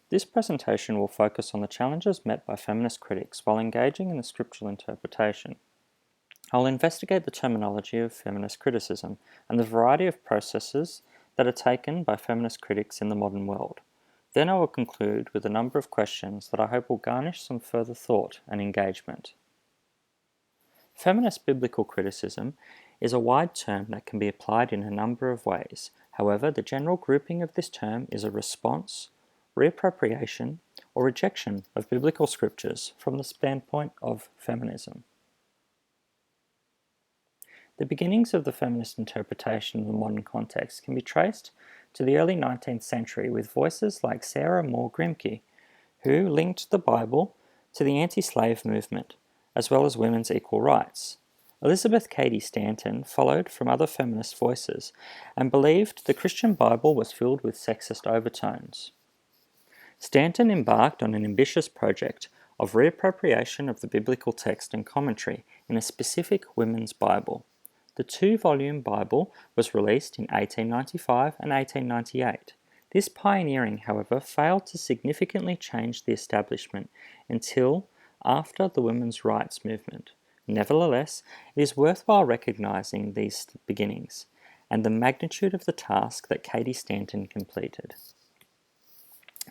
This presentation will focus on the challenges met by feminist critics while engaging in the scriptural interpretation. I'll investigate the terminology of feminist criticism and the variety of processes that are taken by feminist critics in the modern world. Then I will conclude with a number of questions that I hope will garnish some further thought and engagement. Feminist biblical criticism is a wide term that can be applied in a number of ways. However, the general grouping of this term is a response, reappropriation, or rejection of biblical scriptures from the standpoint of feminism. The beginnings of the feminist interpretation in the modern context can be traced to the early 19th century with voices like Sarah Moore Grimke, who linked the Bible to the anti-slave movement, as well as women's equal rights. Elisabeth Cady Stanton followed from other feminist voices and believed the Christian Bible was filled with sexist overtones. Stanton embarked on an ambitious project of reappropriation of the biblical text and commentary in a specific women's Bible. The two-volume Bible was released in 1895 and 1898. This pioneering, however, failed to significantly change the establishment until after the women's rights movement. Nevertheless, it is worthwhile recognizing these beginnings and the magnitude of the task that Cady Stanton completed.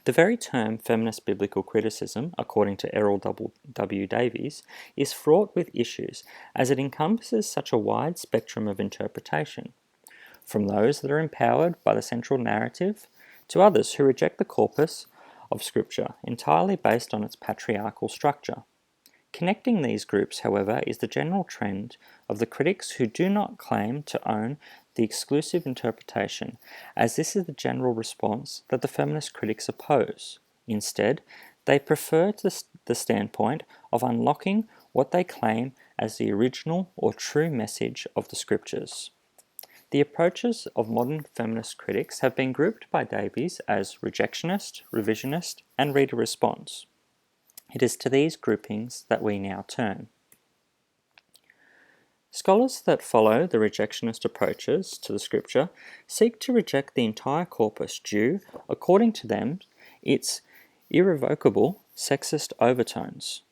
The very term feminist biblical criticism, according to Eryl W. Davies, is fraught with issues as it encompasses such a wide spectrum of interpretation, from those that are empowered by the central narrative to others who reject the corpus of Scripture entirely based on its patriarchal structure. Connecting these groups, however, is the general trend of the critics who do not claim to own the exclusive interpretation, as this is the general response that the feminist critics oppose. Instead, they prefer the standpoint of unlocking what they claim as the original or true message of the Scriptures. The approaches of modern feminist critics have been grouped by Davies as rejectionist, revisionist, and reader response. It is to these groupings that we now turn. Scholars that follow the rejectionist approaches to the Scripture seek to reject the entire corpus due, according to them, its irrevocable sexist overtones.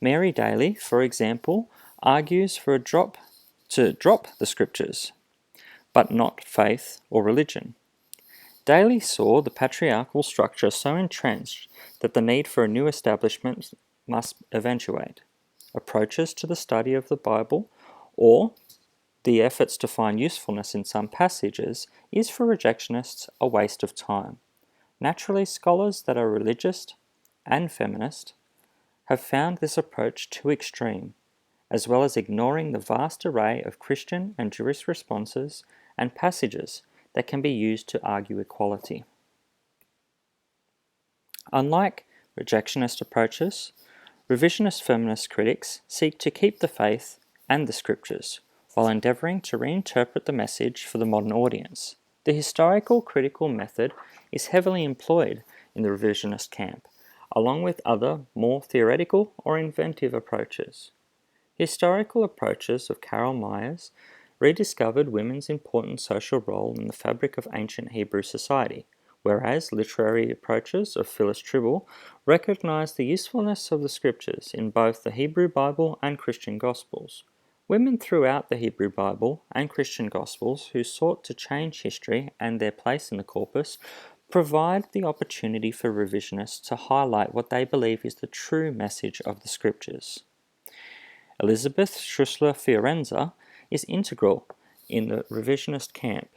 Mary Daly, for example, argues for to drop the Scriptures, but not faith or religion. Daly saw the patriarchal structure so entrenched that the need for a new establishment must eventuate. Approaches to the study of the Bible, or the efforts to find usefulness in some passages, is for rejectionists a waste of time. Naturally, scholars that are religious and feminist have found this approach too extreme, as well as ignoring the vast array of Christian and Jewish responses and passages that can be used to argue equality. Unlike rejectionist approaches, revisionist feminist critics seek to keep the faith and the Scriptures, while endeavouring to reinterpret the message for the modern audience. The historical critical method is heavily employed in the revisionist camp, along with other more theoretical or inventive approaches. Historical approaches of Carol Myers rediscovered women's important social role in the fabric of ancient Hebrew society, whereas literary approaches of Phyllis Trible recognized the usefulness of the Scriptures in both the Hebrew Bible and Christian Gospels. Women throughout the Hebrew Bible and Christian Gospels who sought to change history and their place in the corpus provide the opportunity for revisionists to highlight what they believe is the true message of the Scriptures. Elisabeth Schüssler Fiorenza is integral in the revisionist camp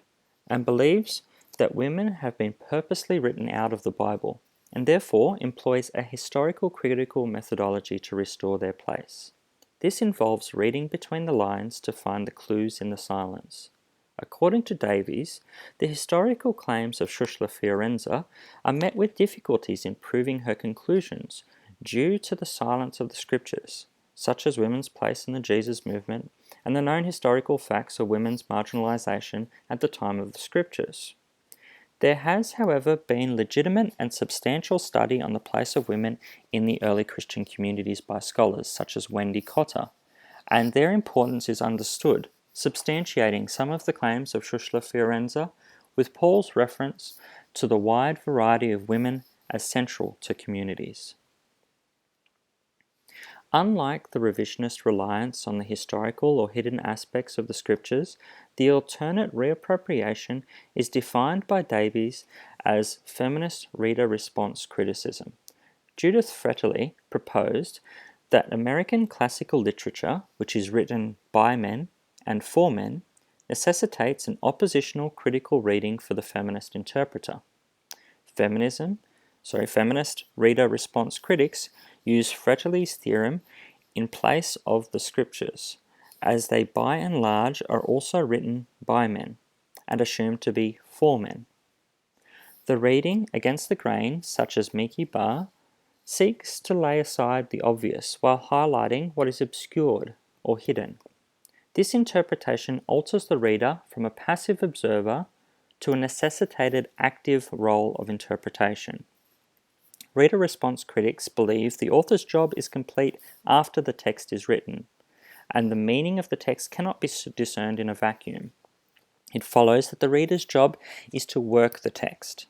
and believes that women have been purposely written out of the Bible and therefore employs a historical critical methodology to restore their place. This involves reading between the lines to find the clues in the silence. According to Davies, the historical claims of Schüssler Fiorenza are met with difficulties in proving her conclusions due to the silence of the Scriptures, such as women's place in the Jesus movement and the known historical facts of women's marginalization at the time of the Scriptures. There has, however, been legitimate and substantial study on the place of women in the early Christian communities by scholars such as Wendy Cotter, and their importance is understood, substantiating some of the claims of Schüssler Fiorenza with Paul's reference to the wide variety of women as central to communities. Unlike the revisionist reliance on the historical or hidden aspects of the scriptures, the alternate reappropriation is defined by Davies as feminist reader response criticism. Judith Fretterly proposed that American classical literature, which is written by men and for men, necessitates an oppositional critical reading for the feminist interpreter. Feminist reader response critics use Fretterly's theorem in place of the scriptures, as they by and large are also written by men and assumed to be for men. The reading against the grain, such as Miki Bar, seeks to lay aside the obvious while highlighting what is obscured or hidden. This interpretation alters the reader from a passive observer to a necessitated active role of interpretation. Reader response critics believe the author's job is complete after the text is written, and the meaning of the text cannot be discerned in a vacuum. It follows that the reader's job is to work the text.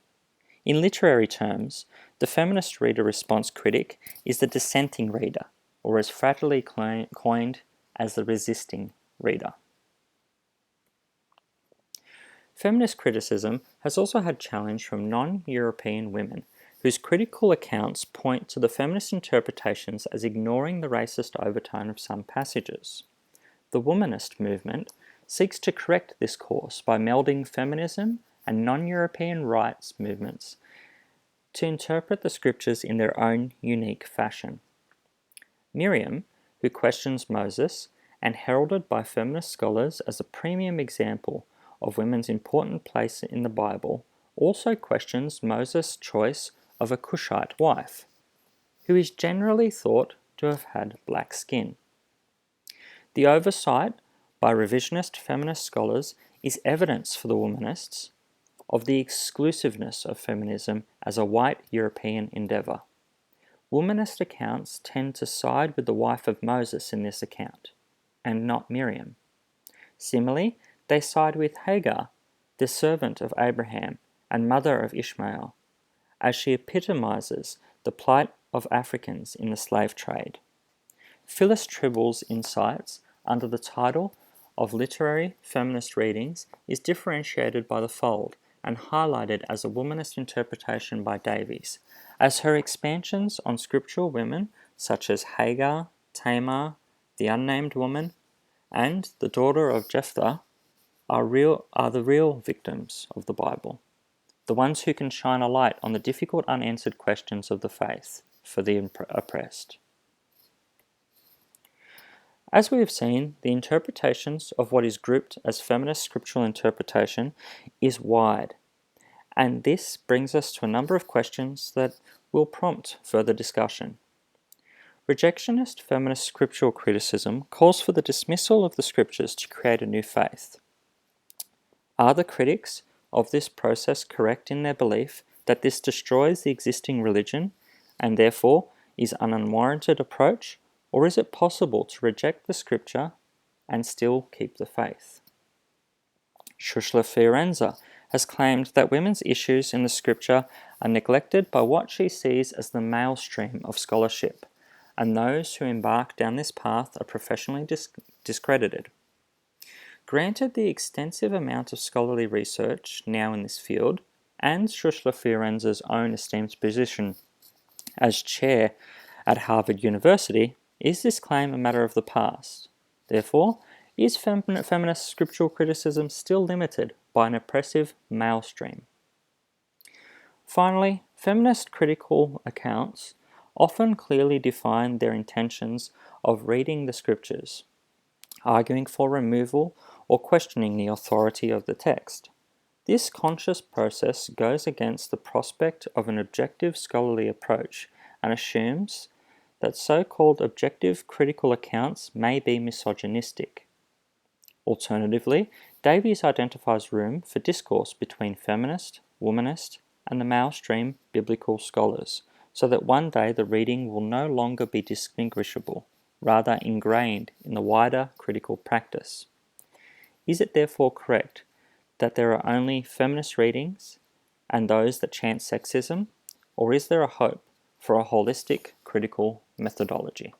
In literary terms, the feminist reader response critic is the dissenting reader, or as Fretterly coined, as the resisting reader. Feminist criticism has also had challenge from non-European women, whose critical accounts point to the feminist interpretations as ignoring the racist overtone of some passages. The womanist movement seeks to correct this course by melding feminism and non-European rights movements to interpret the scriptures in their own unique fashion. Miriam, who questions Moses, and heralded by feminist scholars as a premium example of women's important place in the Bible, also questions Moses' choice of a Cushite wife, who is generally thought to have had black skin. The oversight by revisionist feminist scholars is evidence for the womanists of the exclusiveness of feminism as a white European endeavor. Womanist accounts tend to side with the wife of Moses in this account, and not Miriam. Similarly, they side with Hagar, the servant of Abraham and mother of Ishmael, as she epitomizes the plight of Africans in the slave trade. Phyllis Trible's insights under the title of Literary Feminist Readings is differentiated by the fold and highlighted as a womanist interpretation by Davies, as her expansions on scriptural women such as Hagar, Tamar, the unnamed woman, and the daughter of Jephthah are the real victims of the Bible, the ones who can shine a light on the difficult unanswered questions of the faith for the oppressed. As we have seen, the interpretations of what is grouped as feminist scriptural interpretation is wide, and this brings us to a number of questions that will prompt further discussion. Rejectionist feminist scriptural criticism calls for the dismissal of the scriptures to create a new faith. Are the critics of this process correct in their belief that this destroys the existing religion and therefore is an unwarranted approach, or is it possible to reject the scripture and still keep the faith? Schüssler Fiorenza has claimed that women's issues in the scripture are neglected by what she sees as the male stream of scholarship, and those who embark down this path are professionally discredited. Granted the extensive amount of scholarly research now in this field, and Schüssler Fiorenza's own esteemed position as chair at Harvard University, is this claim a matter of the past? Therefore, is feminist scriptural criticism still limited by an oppressive male stream? Finally, feminist critical accounts often clearly define their intentions of reading the scriptures, arguing for removal or questioning the authority of the text. This conscious process goes against the prospect of an objective scholarly approach and assumes that so-called objective critical accounts may be misogynistic. Alternatively, Davies identifies room for discourse between feminist, womanist, and the male stream biblical scholars, so that one day the reading will no longer be distinguishable, rather ingrained in the wider critical practice. Is it therefore correct that there are only feminist readings and those that chant sexism, or is there a hope for a holistic critical methodology?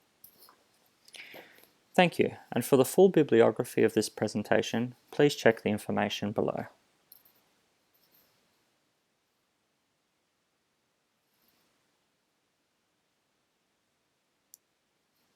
Thank you, and for the full bibliography of this presentation, please check the information below.